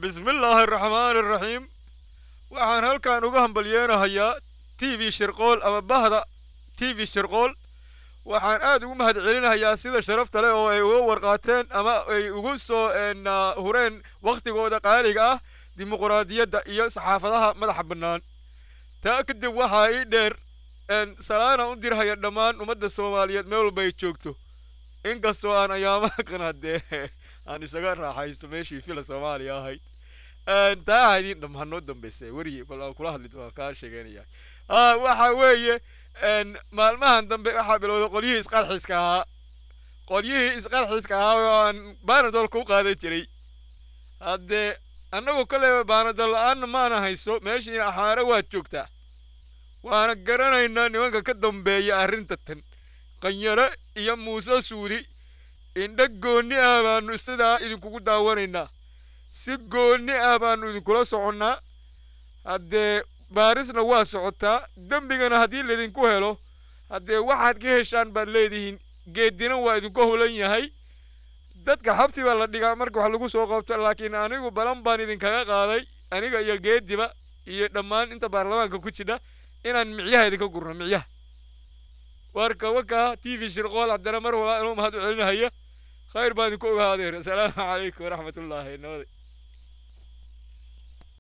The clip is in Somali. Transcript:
بسم الله الرحمن الرحيم. waxaan halkan uga hambalyeerahayaa TV Shirqool ama bahda TV Shirqool. waxaan aad ugu mahadcelinayaa sida sharafta leh oo ay uga warqaateen ama ay ugu soo hureen waqtigooda qaaliga ah dimuqraadiyadda iyo saxaafadaha madaxa bannaan. taa kadib waxa ay dheer salaana u dirhaya dhammaan ummadda Soomaaliyeed meel walba ay joogto. inkastoo aan ayaamaha qanaadee aan isaga raaxaysto meeshii fila Soomaaliya ahayd. taa haydin dhammaanoo dambeysay wariye bal aan kula hadli doonaa kaa sheeganaya. waxa weeye maalmahan dambe waxa bilowday qolyihii isqarxiska ahaa. qolyihii isqarxiska ahaa oo aan baanadol ku qaadan jiray. haddee annagu kale baanadol la'aanna maana hayso meeshii axaare waad joogtaa. waana garanaynaa nimanka ka dambeeya arrinta tan. qanyare iyo muuse suudi indha goonni ah baanu sidaa idinkugu daawanaynaa. si goonni ah baanu idinkula soconnaa. haddee baarisna waa socotaa. dembigana haddii laydinku helo haddee waxaad ka heshaan baad leedihiin. geedina waa idinku hulan yahay. dadka xabsi baa la dhigaa marka wax lagu soo qabto, laakiin anigu balan baan idinkaga qaaday aniga iyo geediba iyo dhammaan inta baarlamaanka ku jira inaan micyaha idinka gurno micyaha. warka waka TV Shirqool haddana mar walba inuu mahad u celinaya. khayr baan idinku ogaadeen. asalaamu calaykum waraxmatullaahi.